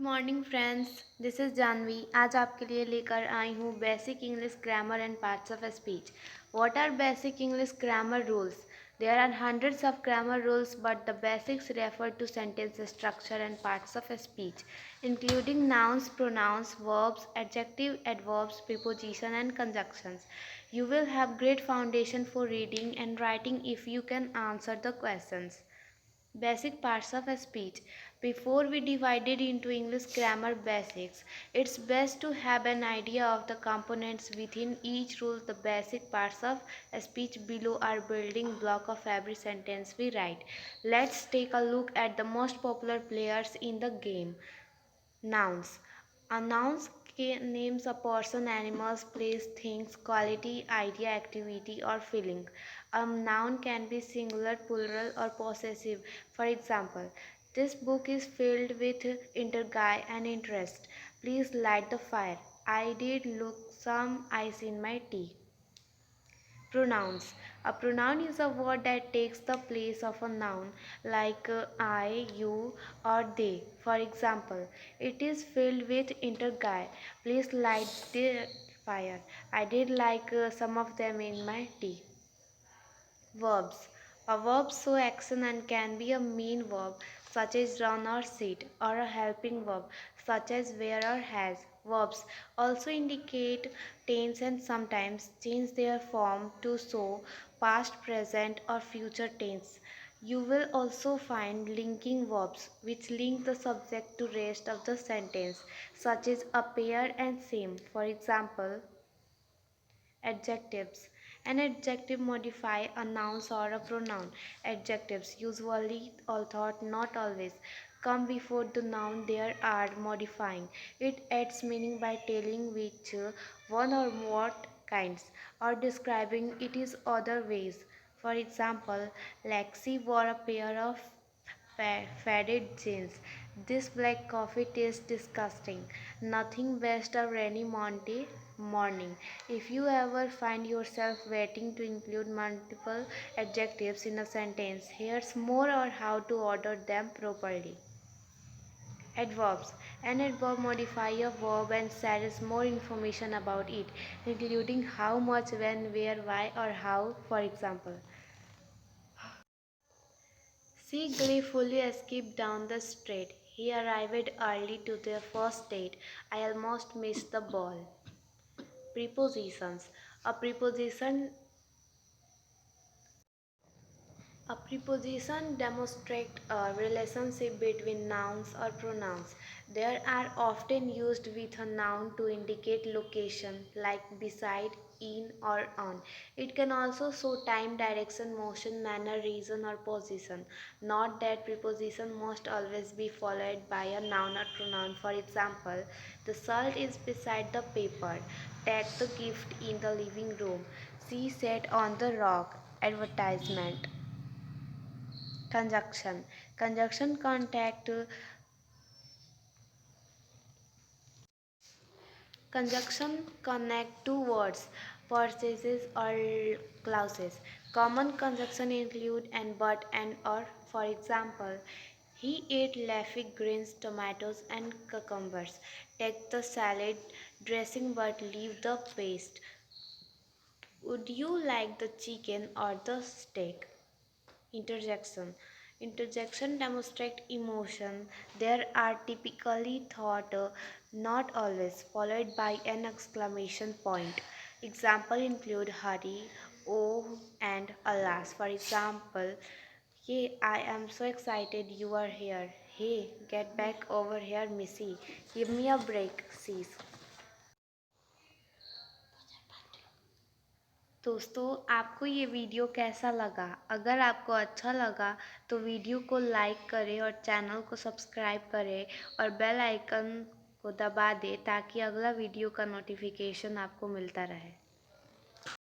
Morning friends, this is Jahnavi. आज आपके लिए लेकर आई हूँ basic English grammar and parts of speech. What are basic English grammar rules? There are hundreds of grammar rules, but the basics refer to sentence structure and parts of speech, including nouns, pronouns, verbs, adjective, adverbs, preposition, and conjunctions. You will have great foundation for reading and writing if you can answer the questions. Basic parts of speech. Before we divide it into English grammar basics, it's best to have an idea of the components within each rule. The basic parts of speech below are building block of every sentence we write. Let's take a look at the most popular players in the game. Nouns. A noun names a person, animals, place, things, quality, idea, activity, or feeling. A noun can be singular, plural, or possessive. For example, this book is filled with intrigue and interest. Please light the fire. I did look some ice in my tea. Pronouns. A pronoun is a word that takes the place of a noun like I, you, or they. For example, it is filled with intrigue. Please light the fire. I did like some of them in my tea. Verbs. A verb show action and can be a mean verb such as run or sit, or a helping verb such as wear or has. Verbs also indicate tense and sometimes change their form to show past, present, or future tense. You will also find linking verbs which link the subject to rest of the sentence such as appear and seem. For example, adjectives. An adjective modify a noun or a pronoun. Adjectives, usually although not always, come before the noun they are modifying. It adds meaning by telling which one or what kinds or describing it is other ways. For example, Lexi wore a pair of faded jeans. This black coffee tastes disgusting. Nothing best a rainy Monday morning. If you ever find yourself waiting to include multiple adjectives in a sentence, here's more on how to order them properly. Adverbs. An adverb modifies a verb and shares more information about it, including how much, when, where, why, or how. For example, she gleefully escaped down the street. He arrived early to their first date. I almost missed the ball. Prepositions. A preposition A preposition demonstrates a relationship between nouns or pronouns. They are often used with a noun to indicate location, like beside, in, or on. It can also show time, direction, motion, manner, reason, or position. Note that preposition must always be followed by a noun or pronoun. For example, the salt is beside the pepper. Take the gift in the living room. She sat on the rock. Advertisement. Conjunction. Conjunction connect two words, purchases or clauses. Common conjunction include and but and or. For example, he ate leafy greens, tomatoes and cucumbers. Take the salad dressing but leave the paste. Would you like the chicken or the steak? Interjection. Interjection demonstrate emotion. There are typically thought, not always, followed by an exclamation point. Example include hurry, oh, and alas. For example, hey, I am so excited you are here. Hey, get back over here, Missy. Give me a break, sis. दोस्तों, आपको ये video कैसा लगा? अगर आपको अच्छा लगा तो वीडियो को लाइक करें और चैनल को सब्सक्राइब करें और बेल आइकन को दबा दें ताकि अगला वीडियो का नोटिफिकेशन आपको मिलता रहे।